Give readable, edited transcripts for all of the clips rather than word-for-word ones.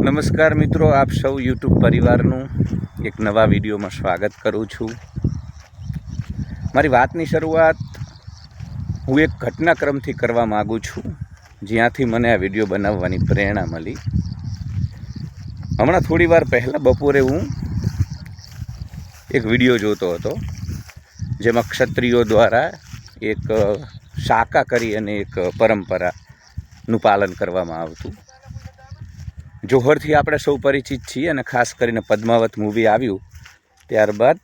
નમસ્કાર મિત્રો, આપ સૌ યુટ્યુબ પરિવારનું એક નવા વિડીયોમાં સ્વાગત કરું છું। મારી વાતની શરૂઆત હું એક ઘટનાક્રમથી કરવા માગું છું, જ્યાંથી મને આ વિડીયો બનાવવાની પ્રેરણા મળી। હમણાં થોડી વાર પહેલાં બપોરે હું એક વિડીયો જોતો હતો, જેમાં ક્ષત્રિયો દ્વારા એક શાકા કરી અને એક પરંપરાનું પાલન કરવામાં આવતું। જોહરથી આપણે સૌ પરિચિત છીએ અને ખાસ કરીને પદ્માવત મૂવી આવ્યું ત્યારબાદ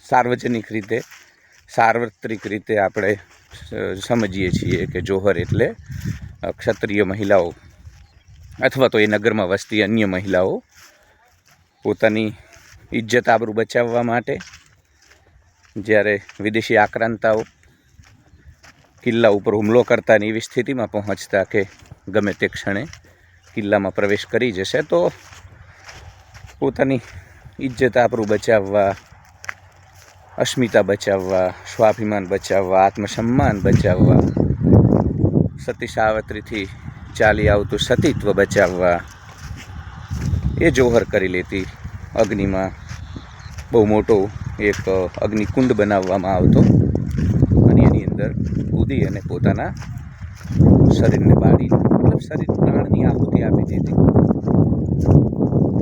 સાર્વત્રિક રીતે આપણે સમજીએ છીએ કે જોહર એટલે ક્ષત્રિય મહિલાઓ અથવા તો એ નગરમાં વસતી અન્ય મહિલાઓ પોતાની ઇજ્જત આબરૂ બચાવવા માટે જ્યારે વિદેશી આક્રાંતાઓ કિલ્લા ઉપર હુમલો કરતા ને એવી સ્થિતિમાં પહોંચતા કે ગમે તે ક્ષણે કિલ્લામાં પ્રવેશ કરી જશે તો પોતાની ઇજ્જત આબરૂ બચાવવા, અસ્મિતા બચાવવા, સ્વાભિમાન બચાવવા, આત્મસન્માન બચાવવા, સતી સાવત્રીથી ચાલી આવતું સતીત્વ બચાવવા એ જોહર કરી લેતી। અગ્નિમાં બહુ મોટો એક અગ્નિકુંડ બનાવવામાં આવતો અને એની અંદર કૂદી અને પોતાના શરીરને બાળી મતલબ શરીર પ્રાણની આહુતિ આપી દેતી,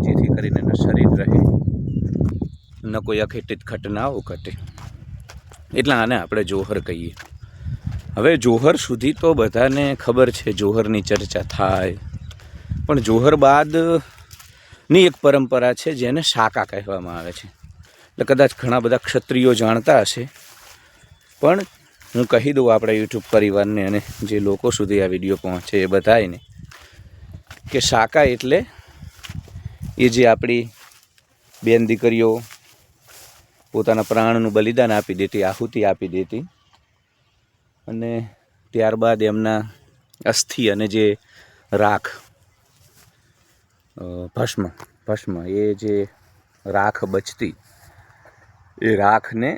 જેથી કરીને ન શરીર રહે ન કોઈ અઘટિત ઘટનાઓ ઘટે। એટલા આને આપણે જોહર કહીએ। હવે જોહર સુધી તો બધાને ખબર છે, જોહરની ચર્ચા થાય, પણ જોહર બાદની એક પરંપરા છે જેને શાકા કહેવામાં આવે છે। એટલે કદાચ ઘણા બધા ક્ષત્રિયો જાણતા હશે, પણ હું કહી દઉં આપણા યુટ્યુબ પરિવારને અને જે લોકો સુધી આ વિડીયો પહોંચે એ બધાને કે શાકા એટલે એ જે આપણી બેન દીકરીઓ પોતાના પ્રાણનું બલિદાન આપી દેતી, આહુતિ આપી દેતી અને ત્યારબાદ એમના અસ્થિ અને જે રાખ ભસ્મ એ જે રાખ બચતી એ રાખને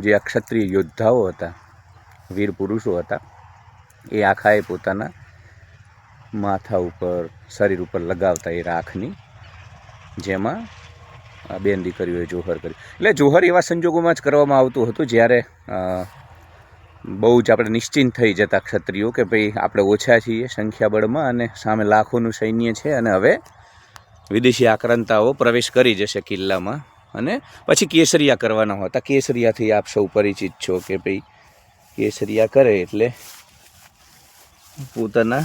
જે અક્ષત્રિય યોદ્ધાઓ હતા, વીર પુરુષો હતા, એ આખાએ પોતાના માથા ઉપર, શરીર ઉપર લગાવતા એ રાખની, જેમાં બેન દીકરીઓએ જોહર કરી। એટલે જોહર એવા સંજોગોમાં જ કરવામાં આવતું હતું જ્યારે બહુ જ આપણે નિશ્ચિંત થઈ જતા ક્ષત્રિયો કે ભાઈ આપણે ઓછા છીએ સંખ્યાબળમાં અને સામે લાખોનું સૈન્ય છે અને હવે વિદેશી આક્રાંતાઓ પ્રવેશ કરી જશે કિલ્લામાં અને પછી કેસરિયા કરવાના હોતા। કેસરિયાથી આપ સૌ પરિચિત છો કે ભાઈ કેસરિયા કરે એટલે પોતાના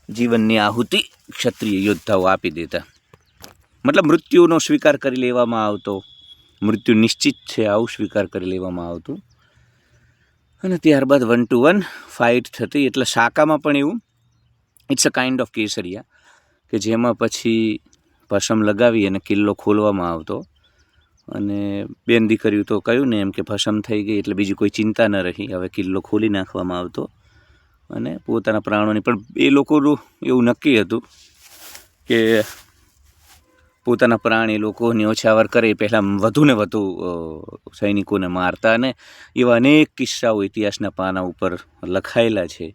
જીવનની આહુતિ ક્ષત્રિય યોદ્ધાઓ આપી દેતા, મતલબ મૃત્યુનો સ્વીકાર કરી લેવામાં આવતો, મૃત્યુ નિશ્ચિત છે આવું સ્વીકાર કરી લેવામાં આવતું અને ત્યારબાદ 1 to 1 ફાઇટ થતી। એટલે શાકામાં પણ એવું ઇટ્સ અ કાઇન્ડ ઓફ કેસરિયા કે જેમાં પછી ભસમ લગાવી અને કિલ્લો ખોલવામાં આવતો અને બેન દીકરીઓ તો કહ્યું ને એમ કે ભસમ થઈ ગઈ એટલે બીજી કોઈ ચિંતા ન રહી, હવે કિલ્લો ખોલી નાખવામાં આવતો અને પોતાના પ્રાણોની પણ એ લોકોનું એવું નક્કી હતું કે પોતાના પ્રાણ એ લોકો ન્યોછાવર કરે એ પહેલાં વધુ ને વધુ સૈનિકોને મારતા અને એવા અનેક કિસ્સાઓ ઇતિહાસના પાના ઉપર લખાયેલા છે,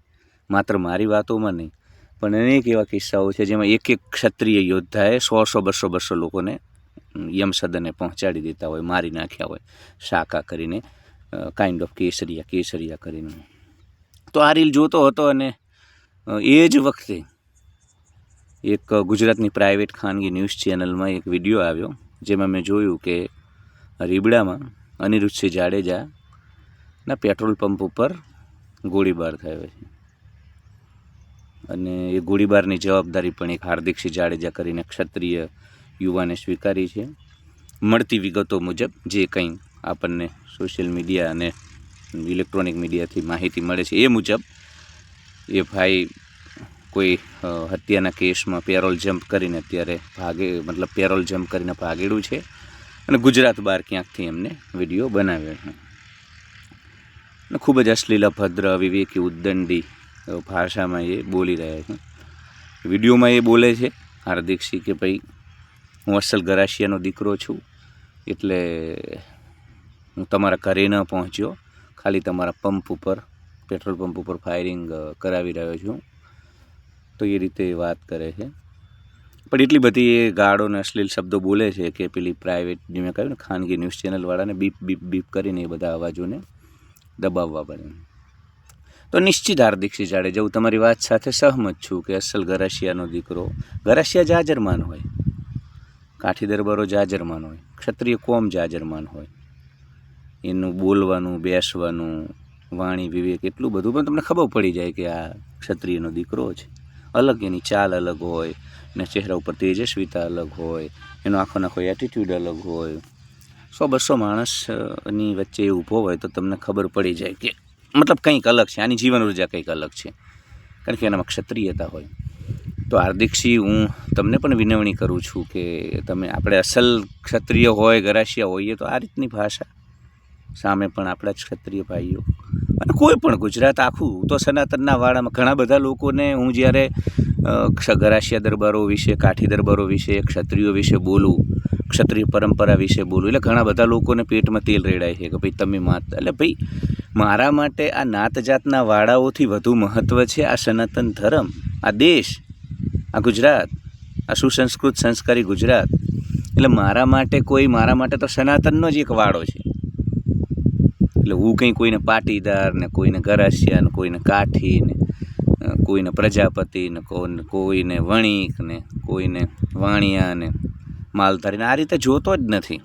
માત્ર મારી વાતોમાં નહીં પણ અનેક એવા કિસ્સાઓ છે જેમાં એક એક ક્ષત્રિય યોદ્ધાએ 100-200 લોકોને યમસદને પહોંચાડી દેતા હોય, મારી નાખ્યા હોય શાકા કરીને, કાઇન્ડ ઓફ કેસરિયા કરીને। તો આ રીલ જોતો હતો અને એ જ વખતે એક ગુજરાતની પ્રાઇવેટ ખાનગી ન્યૂઝ ચેનલમાં એક વિડીયો આવ્યો, જેમાં મેં જોયું કે રીબડામાં અનિરુદ્ધસિંહ જાડેજાના પેટ્રોલ પંપ ઉપર ગોળીબાર થયો છે અને એ ગોળીબારની જવાબદારી પણ એક હાર્દિકસિંહ જાડેજા કરીને ક્ષત્રિય યુવાને સ્વીકારી છે। મળતી વિગતો મુજબ જે કંઈ આપણને સોશિયલ મીડિયા અને ઇલેક્ટ્રોનિક મીડિયાથી માહિતી મળે છે એ મુજબ એ ભાઈ કોઈ હત્યાના કેસમાં પેરોલ જમ્પ કરીને અત્યારે પેરોલ જમ્પ કરીને ભાગેલું છે અને ગુજરાત બહાર ક્યાંકથી એમને વિડીયો બનાવ્યો છે અને ખૂબ જ અશ્લીલ, અભદ્ર, અવિવેકી, ઉદ્દંડી ભાષામાં એ બોલી રહ્યા છે। વિડીયોમાં એ બોલે છે હાર્દિકસિંહ કે ભાઈ હું અસલ ગરાસિયાનો દીકરો છું, એટલે હું તમારા ઘરે ન પહોંચ્યો, ખાલી તમારા પંપ ઉપર, પેટ્રોલ પંપ ઉપર ફાયરિંગ કરાવી રહ્યો છું તો એ રીતે એ વાત કરે છે. પણ એટલી બધી એ ગાળો ને અશ્લીલ શબ્દો બોલે છે કે પેલી પ્રાઇવેટ જે મેં કહ્યું ને ખાનગી ન્યૂઝ ચેનલવાળાને બીપ બીપ બીપ કરીને એ બધા અવાજોને દબાવવા પડે. તો નિશ્ચિત હાર્દિકસિંહ જાડેજા, હું તમારી વાત સાથે સહમત છું કે અસલ ગરાસિયાનો દીકરો, ગરાસિયા જાજરમાન હોય, કાઠી દરબારો જાજરમાન હોય, ક્ષત્રિય કોમ જાજરમાન હોય, એનું બોલવાનું, બેસવાનું, વાણી વિવેક એટલું બધું પણ તમને ખબર પડી જાય કે આ ક્ષત્રિયનો દીકરો છે. અલગ એની ચાલ અલગ હોય ને, ચહેરા ઉપર તેજસ્વીતા અલગ હોય, એનો આખો એટીટ્યૂડ અલગ હોય. 100-200 માણસની વચ્ચે એ ઊભો હોય તો તમને ખબર પડી જાય કે મતલબ કંઈક અલગ છે, આની જીવન ઉર્જા કંઈક અલગ છે, કારણ કે એનામાં ક્ષત્રિયતા હોય. તો હાર્દિકસિંહ, હું તમને પણ વિનવણી કરું છું કે આપણે અસલ ક્ષત્રિય હોય, ગરાસિયા હોઈએ તો આ રીતની ભાષા સામે પણ આપણા જ ક્ષત્રિય ભાઈઓ અને કોઈ પણ ગુજરાત આખું તો સનાતનના વાડામાં ઘણા બધા લોકોને હું જ્યારે ગરાસિયા દરબારો વિશે, કાઠી દરબારો વિશે, ક્ષત્રિયો વિશે બોલું, ક્ષત્રિય પરંપરા વિશે બોલું, એટલે ઘણા બધા લોકોને પેટમાં તેલ રેડાય છે કે ભાઈ તમે એટલે ભાઈ મારા માટે આ નાત જાતના વાડાઓથી વધુ મહત્ત્વ છે આ સનાતન ધર્મ, આ દેશ, આ ગુજરાત, આ સુસંસ્કૃત સંસ્કારી ગુજરાત. એટલે મારા માટે તો સનાતનનો જ એક વાડો છે. એટલે હું કંઈ કોઈને પાટીદાર ને, કોઈને ગરાસિયા ને, કોઈને કાઠી ને, કોઈને પ્રજાપતિ ને, કોઈને વણિક ને, કોઈને વાણિયા ને, માલધારી ને, આ રીતે જોતો જ નથી.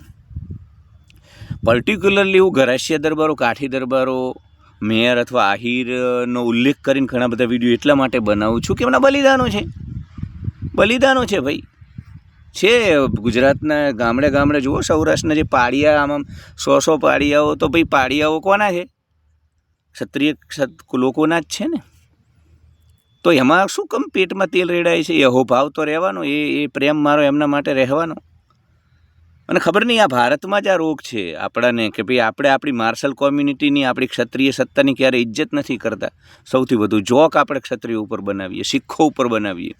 પર્ટિક્યુલરલી હું ગરાસિયા દરબારો, કાઠી દરબારો, મેયર અથવા આહિરનો ઉલ્લેખ કરીને ઘણા બધા વિડીયો એટલા માટે બનાવું છું કે એમના બલિદાનો છે ભાઈ. છે ગુજરાતના ગામડે ગામડે જુઓ, સૌરાષ્ટ્રના જે પાળિયા, આમ 100 પાળિયાઓ, તો ભાઈ પાળિયાઓ કોના છે? ક્ષત્રિય લોકોના જ છે ને. તો એમાં શું કમ પેટમાં તેલ રેડાય છે? એ ભાવ તો રહેવાનો, એ પ્રેમ મારો એમના માટે રહેવાનો. અને ખબર નહીં આ ભારતમાં જ આ રોગ છે આપણાને કે ભાઈ આપણે આપણી માર્શલ કોમ્યુનિટીની, આપણી ક્ષત્રિય સત્તાની ક્યારે ઇજ્જત નથી કરતા. સૌથી વધુ જોક આપણે ક્ષત્રિયો ઉપર બનાવીએ, શીખો ઉપર બનાવીએ,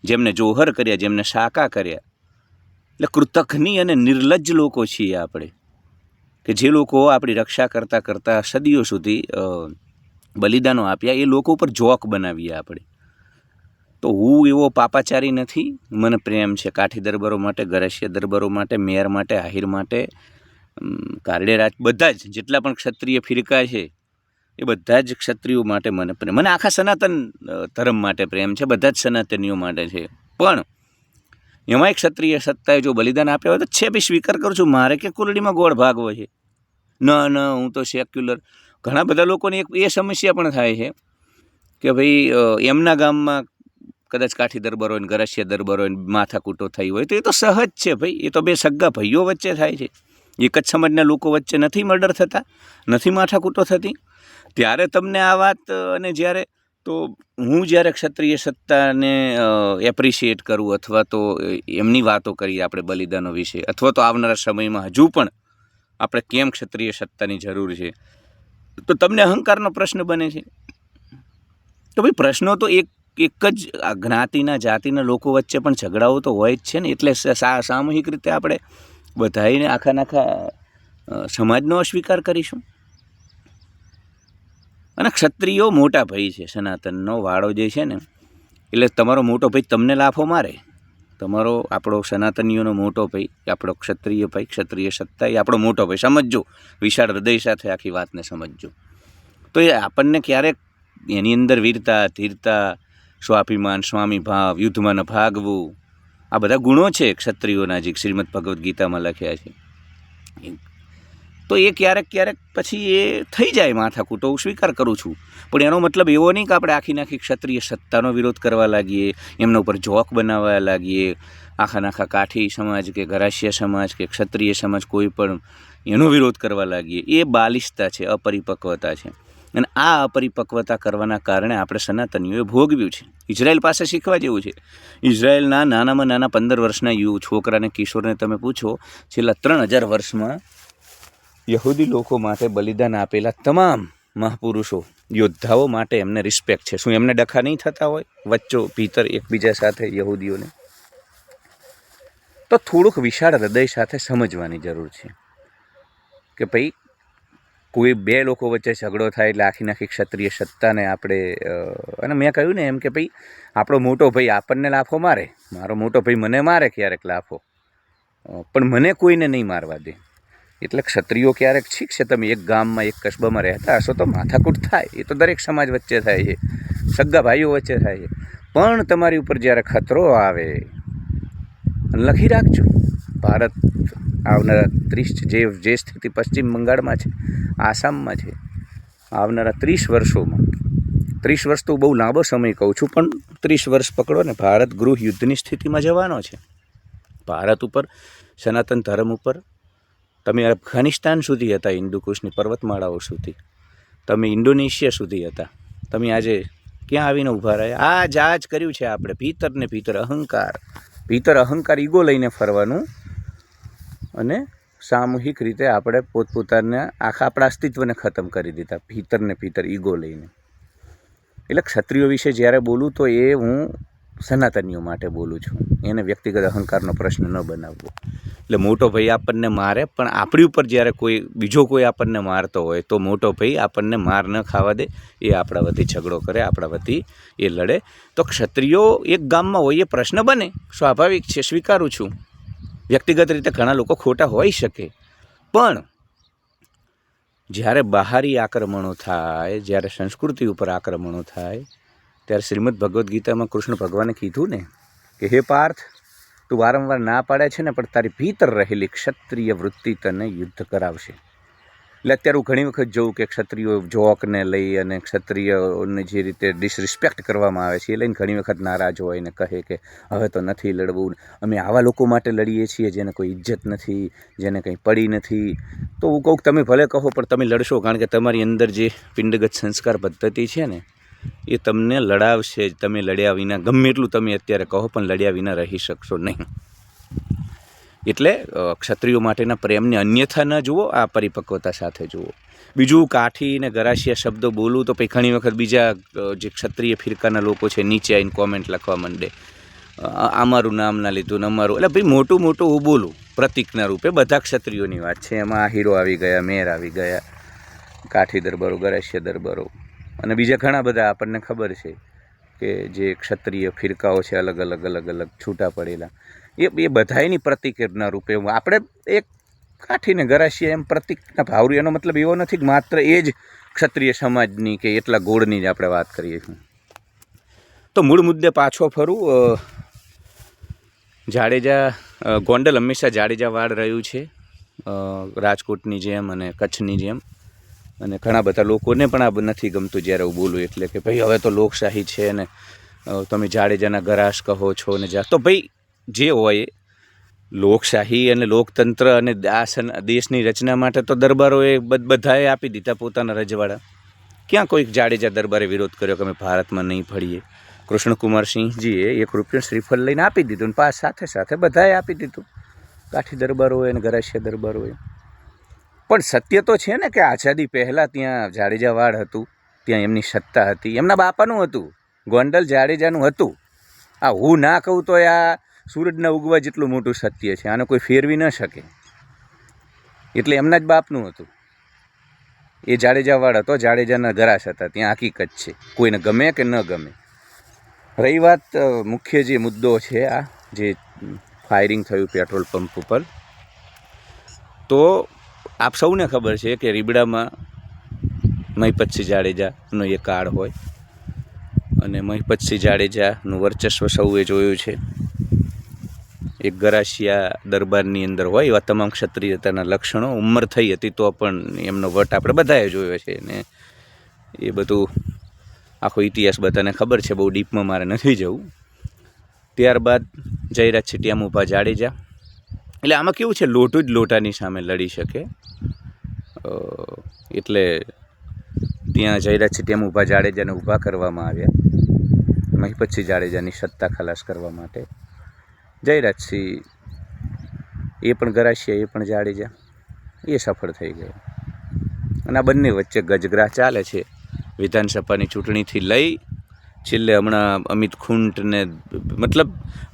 જેમને જોહર કર્યા, જેમને શાકા કર્યા. એટલે કૃતજ્ઞ અને નિર્લજ્જ લોકો છીએ આપણે, કે જે લોકો આપણી રક્ષા કરતાં સદીઓ સુધી બલિદાનો આપ્યા, એ લોકો ઉપર જોક બનાવીએ આપણે. તો હું એવો પાપાચારી નથી. મને પ્રેમ છે કાઠી દરબારો માટે, ગરાસિયા દરબારો માટે, મેયર માટે, આહિર માટે, કારડેરાજ, બધા જ જેટલા પણ ક્ષત્રિય ફિરકા છે એ બધા જ ક્ષત્રિયો માટે મને પ્રેમ. મને આખા સનાતન ધર્મ માટે પ્રેમ છે, બધા જ સનાતનીઓ માટે છે. પણ એમાંય ક્ષત્રિય સત્તાએ જો બલિદાન આપ્યા હોય તો છે ભાઈ, સ્વીકાર કરું છું. મારે કે કુરડીમાં ગોળ ભાગવો છે? ન હું તો સેક્યુલર. ઘણા બધા લોકોને એ સમસ્યા પણ થાય છે કે ભાઈ એમના ગામમાં કદાચ કાઠી દરબાર હોય ને ગરાસિયા દરબાર હોય ને માથાકૂટો થઈ હોય તો એ તો સહજ છે ભાઈ, એ તો બે સગા ભાઈઓ વચ્ચે થાય છે. એક જ સમાજના લોકો વચ્ચે નથી મર્ડર થતા, નથી માથાકૂટો થતી. ત્યારે તમને આ વાત, અને હું જ્યારે ક્ષત્રિય સત્તાને એપ્રિશિએટ કરું અથવા તો એમની વાતો કરીએ આપણે બલિદાનો વિશે, અથવા તો આવનારા સમયમાં હજુ પણ આપણે કેમ ક્ષત્રિય સત્તાની જરૂર છે, તો તમને અહંકારનો પ્રશ્ન બને છે. તો ભાઈ પ્રશ્નો તો એક જ જ્ઞાતિના, જાતિના લોકો વચ્ચે પણ ઝઘડાઓ તો હોય જ છે ને. એટલે સામૂહિક રીતે આપણે બધાઈને આખા સમાજનો અસ્વીકાર કરીશું? અને ક્ષત્રિયો મોટા ભાઈ છે, સનાતનનો વાળો જે છે ને, એટલે તમારો મોટો ભાઈ તમને લાફો મારે, આપણો સનાતનીઓનો મોટો ભાઈ, આપણો ક્ષત્રિય ભાઈ, ક્ષત્રિય સત્તા એ આપણો મોટો ભાઈ, સમજજો, વિશાળ હૃદય સાથે આખી વાતને સમજજો. તો એ આપણને ક્યારેક એની અંદર વીરતા, ધીરતા, સ્વાભિમાન, સ્વામી ભાવ, યુદ્ધમાં ન ભાગવું, આ બધા ગુણો છે ક્ષત્રિયોના, જે શ્રીમદ ભગવદ્ ગીતામાં લખ્યા છે. તો એ ક્યારેક પછી એ થઈ જાય માથાકૂટો, હું સ્વીકાર કરું છું. પણ એનો મતલબ એવો નહીં કે આપણે આખી ક્ષત્રિય સત્તાનો વિરોધ કરવા લાગીએ, એમના ઉપર જોક બનાવવા લાગીએ. આખા કાઠી સમાજ કે ગરાસિયા સમાજ કે ક્ષત્રિય સમાજ કોઈ પણ એનો વિરોધ કરવા લાગીએ. એ બાલિશતા છે, અપરિપક્વતા છે. અને આ અપરિપક્વતા કરવાના કારણે આપણે સનાતનીઓએ ભોગવ્યું છે. ઇઝરાયલ પાસે શીખવા જેવું છે. ઇઝરાયલના નાનામાં નાના 15 વર્ષના છોકરાને, કિશોરને તમે પૂછો, છેલ્લા 3000 વર્ષમાં યહૂદી લોકો માટે બલિદાન આપેલા તમામ મહાપુરુષો, યોદ્ધાઓ માટે એમને રિસ્પેક્ટ છે. શું એમને ડખા નહીં થતા હોય વચ્ચો ભીતર એકબીજા સાથે યહૂદીઓને? તો થોડુંક વિશાળ હૃદય સાથે સમજવાની જરૂર છે કે ભાઈ કોઈ બે લોકો વચ્ચે ઝઘડો થાય એટલે આખી ક્ષત્રિય સત્તાને આપણે અને મેં કહ્યું ને એમ કે ભાઈ આપણો મોટો ભાઈ આપણને લાફો મારે, મારો મોટો ભાઈ મને મારે ક્યારેક લાફો, પણ મને કોઈને નહીં મારવા દે. એટલે ક્ષત્રિયો ક્યારેક ઠીક છે, તમે એક ગામમાં એક કસ્બામાં રહેતા હશો તો માથાકૂટ થાય, એ તો દરેક સમાજ વચ્ચે થાય છે, સગા ભાઈઓ વચ્ચે થાય છે. પણ તમારી ઉપર જ્યારે ખતરો આવે, લખી રાખજો, ભારત આવનારા 30 જે સ્થિતિ પશ્ચિમ બંગાળમાં છે, આસામમાં છે, આવનારા 30 વર્ષોમાં, 30 વર્ષ તો બહુ લાંબો સમય કહું છું, પણ 30 વર્ષ પકડો ને, ભારત ગૃહ યુદ્ધની સ્થિતિમાં જવાનો છે. ભારત ઉપર, સનાતન ધર્મ ઉપર, તમે અફઘાનિસ્તાન સુધી હતા, હિન્દુકુશની પર્વતમાળાઓ સુધી, તમે ઇન્ડોનેશિયા સુધી હતા, તમે આજે ક્યાં આવીને ઊભા રહ્યા? આ જ કર્યું છે આપણે, ભીતર ને ભીતર અહંકાર ઈગો લઈને ફરવાનું, અને સામૂહિક રીતે આપણે પોતપોતાના આખા આપણા અસ્તિત્વને ખતમ કરી દીધા, ભીતર ને ભીતર ઈગો લઈને. એટલે ક્ષત્રિયો વિશે જ્યારે બોલું તો એ હું સનાતનીઓ માટે બોલું છું, એને વ્યક્તિગત અહંકારનો પ્રશ્ન ન બનાવવો. એટલે મોટો ભાઈ આપણને મારે, પણ આપણી ઉપર જ્યારે બીજો કોઈ આપણને મારતો હોય તો મોટો ભાઈ આપણને માર ન ખાવા દે, એ આપણા વતી ઝઘડો કરે, આપણા વતી એ લડે. તો ક્ષત્રિયો એક ગામમાં હોય એ પ્રશ્ન બને, સ્વાભાવિક છે, સ્વીકારું છું. વ્યક્તિગત રીતે ઘણા લોકો ખોટા હોઈ શકે, પણ જ્યારે બહારી આક્રમણો થાય, જ્યારે સંસ્કૃતિ ઉપર આક્રમણો થાય, ત્યારે શ્રીમદ ભગવદ્ ગીતામાં કૃષ્ણ ભગવાને કીધું ને કે હે પાર્થ, તું વારંવાર ના પાડે છે ને, પણ તારી ભીતર રહેલી ક્ષત્રિય વૃત્તિ તને યુદ્ધ કરાવશે. એટલે અત્યારે હું ઘણી વખત જોઉં કે ક્ષત્રિયો જોકને લઈ અને ક્ષત્રિયોને જે રીતે ડિસરિસ્પેક્ટ કરવામાં આવે છે એ લઈને ઘણી વખત નારાજ હોય ને કહે કે હવે તો નથી લડવું, અમે આવા લોકો માટે લડીએ છીએ જેને કોઈ ઇજ્જત નથી, જેને કંઈ પડી નથી. તો હું કહું તમે ભલે કહો, પણ તમે લડશો, કારણ કે તમારી અંદર જે પિંડગત સંસ્કાર પદ્ધતિ છે ને એ તમને લડાવશે. તમે લડ્યા વિના, ગમે એટલું તમે અત્યારે કહો, પણ લડ્યા વિના રહી શકશો નહીં. એટલે ક્ષત્રિયો માટેના પ્રેમને અન્યથા ન જુઓ, આ પરિપક્વતા સાથે જુઓ. બીજું, કાઠી ને ગરાસિયા શબ્દો બોલું તો પછી ઘણી વખત બીજા જે ક્ષત્રિય ફિરકાના લોકો છે નીચે આવીને કોમેન્ટ લખવા માંડે, અમારું નામ ના લીધું ને અમારું. એટલે ભાઈ મોટું હું બોલું પ્રતિકના રૂપે, બધા ક્ષત્રિયોની વાત છે. એમાં આહીરો આવી ગયા, મેર આવી ગયા, કાઠી દરબારો, ગરાસિયા દરબારો અને બીજા ઘણા બધા આપણને ખબર છે કે જે ક્ષત્રિય ફિરકાઓ છે અલગ અલગ છૂટા પડેલા, એ બધાયની પ્રતિકના રૂપે આપણે એક કાઠીને ગરાસિયા એમ પ્રતિકના ભાવરી. એનો મતલબ એવો નથી કે માત્ર એ જ ક્ષત્રિય સમાજની કે એટલા ગોળની જ આપણે વાત કરીએ છીએ. તો મૂળ મુદ્દે પાછો ફરું. જાડેજા, ગોંડલ હંમેશા જાડેજા વાડ રહ્યું છે, રાજકોટની જેમ અને કચ્છની જેમ. અને ઘણા બધા લોકોને પણ આ નથી ગમતું જ્યારે હું બોલું, એટલે કે ભાઈ હવે તો લોકશાહી છે ને તમે જાડેજાના ગરાસ કહો છો ને તો ભાઈ જે હોય, લોકશાહી અને લોકતંત્ર અને દેશની રચના માટે તો દરબારોએ બધાએ આપી દીધા પોતાના રજવાડા. ક્યાં કોઈક જાડેજા દરબારે વિરોધ કર્યો કે અમે ભારતમાં નહીં ભળીએ? કૃષ્ણકુમાર સિંહજીએ 1 રૂપિયો શ્રીફળ લઈને આપી દીધું, ને પાસ સાથે બધાએ આપી દીધું, કાઠી દરબારોએ અને ગરાસિયા દરબારોએ. પણ સત્ય તો છે ને કે આઝાદી પહેલાં ત્યાં જાડેજા વાડ હતું, ત્યાં એમની સત્તા હતી, એમના બાપાનું હતું, ગોંડલ જાડેજાનું હતું. આ હું ના કહું તો આ સૂરજના ઉગવા જેટલું મોટું સત્ય છે, આને કોઈ ફેરવી ન શકે. એટલે એમના જ બાપનું હતું, એ જાડેજા વાડ હતો, જાડેજાના ગરાસ હતા, ત્યાં હકીકત છે, કોઈને ગમે કે ન ગમે. રહી વાત મુખ્ય જે મુદ્દો છે, આ જે ફાયરિંગ થયું પેટ્રોલ પંપ ઉપર, તો આપ સૌને ખબર છે કે રીબડામાં મહિપતસિંહ જાડેજાનો એ કાળ હોય, અને મહિપતસિંહ જાડેજાનું વર્ચસ્વ સૌએ જોયું છે. એક ગરાસિયા દરબારની અંદર હોય એવા તમામ ક્ષત્રિયતાના લક્ષણો. ઉંમર થઈ હતી તો પણ એમનો વટ આપણે બધાએ જોયો છે, ને એ બધું આખો ઇતિહાસ બધાને ખબર છે, બહુ ડીપમાં મારે નથી જવું. ત્યારબાદ જયરાજ છીટિયામુભા જાડેજા. એટલે આમાં કેવું છે, લોઢું જ લોટાની સામે લડી શકે. એટલે ત્યાં જયરાજ છીટિયામુભા જાડેજાને ઊભા કરવામાં આવ્યા મહિપતસિંહ જાડેજાની સત્તા ખલાસ કરવા માટે. જયરાજસિંહ એ પણ ગરાસિયા, એ પણ જાડેજા, એ સફળ થઈ ગયા. અને આ બંને વચ્ચે ગજગ્રાહ ચાલે છે. વિધાનસભાની ચૂંટણીથી લઈ છેલ્લે હમણાં અમિત ખૂંટને મતલબ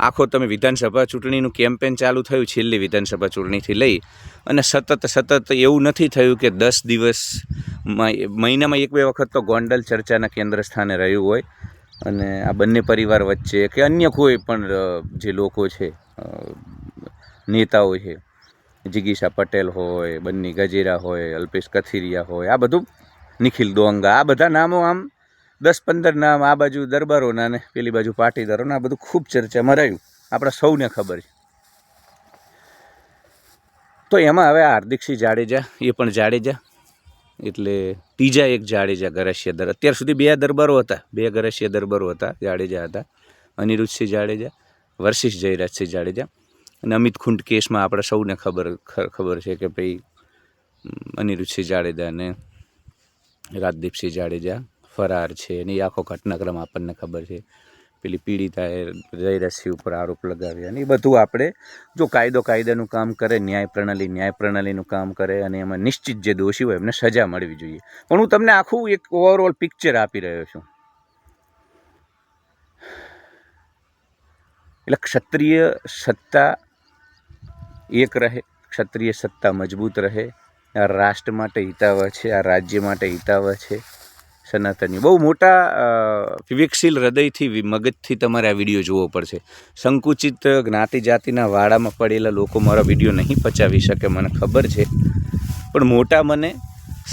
આખો તમે વિધાનસભા ચૂંટણીનું કેમ્પેન ચાલુ થયું છેલ્લી વિધાનસભા ચૂંટણીથી લઈ અને સતત એવું નથી થયું કે 10 દિવસમાં મહિનામાં 1-2 વખત તો ગોંડલ ચર્ચાના કેન્દ્ર સ્થાને રહ્યું હોય અને આ બંને પરિવાર વચ્ચે કે અન્ય કોઈ પણ જે લોકો છે નેતાઓ છે, જિગીશા પટેલ હોય, બન્ની ગજેરા હોય, અલ્પેશ કથિરિયા હોય, આ બધું નિખિલ ડોંગા, આ બધા નામો આમ 10-15 નામ આ બાજુ દરબારોના ને પેલી બાજુ પાટીદારોના આ બધું ખૂબ ચર્ચામાં રહ્યું, આપણે સૌને ખબર છે. તો એમાં હવે હાર્દિકસિંહ જાડેજા એ પણ જાડેજા એટલે ત્રીજા એક જાડેજા ગરસિયા દર. અત્યાર સુધી 2 દરબારો હતા, 2 ગરસિયા દરબારો હતા, જાડેજા હતા, અનિરુદ્ધસિંહ જાડેજા વર્સિસ જયરાજસિંહ જાડેજા. અને અમિત ખૂંટ કેસમાં આપણે સૌને ખબર છે કે ભાઈ અનિરુદ્ધસિંહ જાડેજા અને રાજદીપસિંહ જાડેજા ફરાર છે અને એ આખો ઘટનાક્રમ આપણને ખબર છે. પેલી પીડિતાએ જયરાજસિંહ ઉપર આરોપ લગાવ્યા અને એ બધું આપણે જો કાયદાનું કામ કરે, ન્યાય પ્રણાલીનું કામ કરે અને એમાં નિશ્ચિત જે દોષી હોય એમને સજા મળવી જોઈએ. પણ હું તમને આખું એક ઓવરઓલ પિક્ચર આપી રહ્યો છું. એટલે ક્ષત્રિય સત્તા એક રહે, ક્ષત્રિય સત્તા મજબૂત રહે, આ રાષ્ટ્ર માટે હિતાવહ છે, આ રાજ્ય માટે હિતાવહ છે. સનાતનની બહુ મોટા વિવેકશીલ હૃદયથી મગજથી તમારે આ વિડીયો જોવો પડશે. સંકુચિત જ્ઞાતિ જાતિના વાડામાં પડેલા લોકો મારા વિડીયો નહીં પચાવી શકે, મને ખબર છે, પણ મોટા મને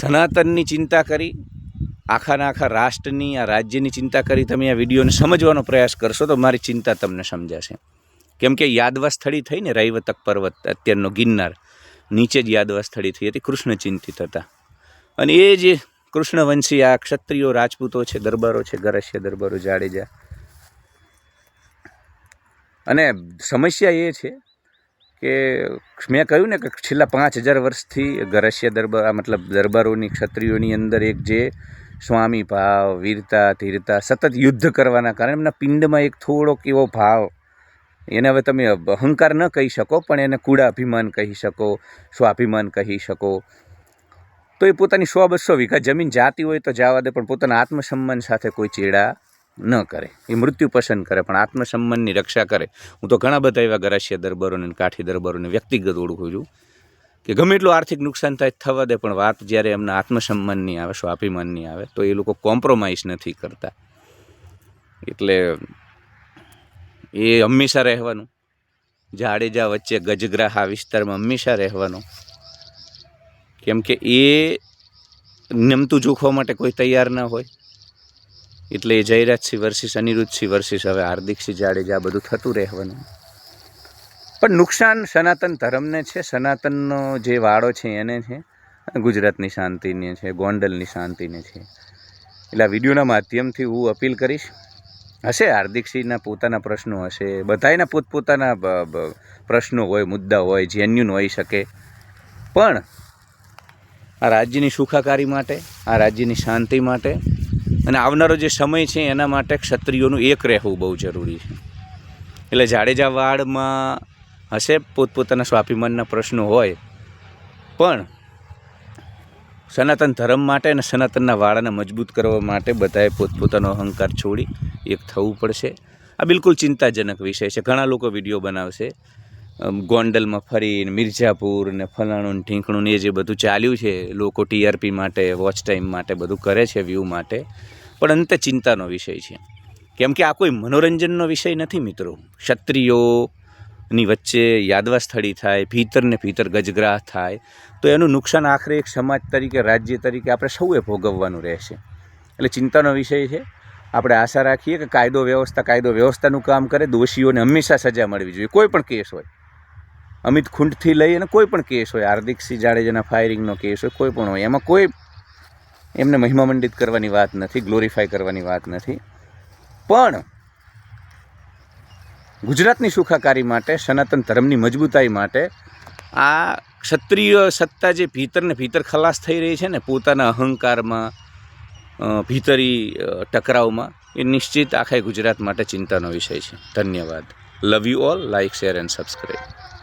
સનાતનની ચિંતા કરી, આખા રાષ્ટ્રની, આ રાજ્યની ચિંતા કરી તમે આ વિડીયોને સમજવાનો પ્રયાસ કરશો તો મારી ચિંતા તમને સમજાશે. કેમ કે યાદવા સ્થળી થઈ ને રૈવતક પર્વત, અત્યારનો ગિરનાર, નીચે જ યાદવા સ્થળી થઈ હતી, કૃષ્ણ ચિંતિત હતા. અને એ જે કૃષ્ણવંશી આ ક્ષત્રિયો રાજપૂતો છે, દરબારો છે, ગરસિયા દરબારો, જાડેજા. અને સમસ્યા એ છે કે મેં કહ્યું ને કે છેલ્લા 5000 વર્ષથી ગરસિયા દરબાર મતલબ દરબારોની, ક્ષત્રિયોની અંદર એક જે સ્વામી ભાવ, વીરતા, ધીરતા, સતત યુદ્ધ કરવાના કારણે એમના પિંડમાં એક થોડોક એવો ભાવ, એને હવે તમે અહંકાર ન કહી શકો પણ એને કુળાભિમાન કહી શકો, સ્વાભિમાન કહી શકો. તો એ પોતાની 100-200 વીઘા જમીન જાતી હોય તો જવા દે, પણ પોતાના આત્મસન્માન સાથે કોઈ ચેડા ન કરે. એ મૃત્યુ પસંદ કરે પણ આત્મસન્માનની રક્ષા કરે. હું તો ઘણા બધા એવા ગરસિયા દરબારોને, કાઠી દરબારોને વ્યક્તિગત ઓળખું છું કે ગમે એટલું આર્થિક નુકસાન થાય થવા દે, પણ વાત જ્યારે એમના આત્મસન્માનની આવે, સ્વાભિમાનની આવે તો એ લોકો કોમ્પ્રોમાઇઝ નથી કરતા. એટલે એ હંમેશા રહેવાનું. જાડેજા વચ્ચે ગજગ્રાહ આ વિસ્તારમાં હંમેશા રહેવાનો. કેમ કે એ નમતું જોખવા માટે કોઈ તૈયાર ન હોય. એટલે એ જયરાજસિંહ વર્સિસ અનિરુદ્ધસિંહ વર્સિસ હવે હાર્દિકસિંહ જાડેજા બધું થતું રહેવાનું. પણ નુકસાન સનાતન ધર્મને છે, સનાતનનો જે વાળો છે એને છે, ગુજરાતની શાંતિને છે, ગોંડલની શાંતિને છે. એટલે આ વિડીયોના માધ્યમથી હું અપીલ કરીશ. હશે હાર્દિકસિંહના પોતાના પ્રશ્નો હશે, બધાયના પોતપોતાના પ્રશ્નો હોય, મુદ્દા હોય, જેન્યુન હોઈ શકે, પણ આ રાજ્યની સુખાકારી માટે, આ રાજ્યની શાંતિ માટે અને આવનારો જે સમય છે એના માટે ક્ષત્રિયોનું એક રહેવું બહુ જરૂરી છે. એટલે જાડેજા વાડમાં હશે પોતપોતાના સ્વાભિમાનના પ્રશ્નો હોય, પણ સનાતન ધર્મ માટે અને સનાતનના વાળાને મજબૂત કરવા માટે બધાએ પોતપોતાનો અહંકાર છોડી એક થવું પડશે. આ બિલકુલ ચિંતાજનક વિષય છે. ઘણા લોકો વિડીયો બનાવશે ગોંડલમાં ફરીને, મિર્ઝાપુર ને ફલાણું ઢીંકણું ને એ જે બધું ચાલ્યું છે, લોકો TRP માટે, વોચ ટાઈમ માટે બધું કરે છે, વ્યૂ માટે, પણ અંતે ચિંતાનો વિષય છે. કેમ કે આ કોઈ મનોરંજનનો વિષય નથી મિત્રો. ક્ષત્રિયોની વચ્ચે યાદવા સ્થળી થાય, ભીતરને ભીતર ગજગ્રાહ થાય તો એનું નુકસાન આખરે એક સમાજ તરીકે, રાજ્ય તરીકે આપણે સૌએ ભોગવવાનું રહેશે. એટલે ચિંતાનો વિષય છે. આપણે આશા રાખીએ કે કાયદો વ્યવસ્થાનું કામ કરે. દોષીઓને હંમેશા સજા મળવી જોઈએ, કોઈ પણ કેસ હોય. અમિત ખૂંટથી લઈ અને કોઈ પણ કેસ હોય, હાર્દિકસિંહ જાડેજાના ફાયરિંગનો કેસ હોય, કોઈ પણ હોય, એમાં કોઈ એમને મહિમામંડિત કરવાની વાત નથી, ગ્લોરીફાય કરવાની વાત નથી. પણ ગુજરાતની સુખાકારી માટે, સનાતન ધર્મની મજબૂતાઈ માટે આ ક્ષત્રિય સત્તા જે ભીતરને ભીતર ખલાસ થઈ રહી છે ને પોતાના અહંકારમાં, ભીતરી ટકરાવમાં, એ નિશ્ચિત આખા ગુજરાત માટે ચિંતાનો વિષય છે. ધન્યવાદ. Love you all. Like, share and subscribe.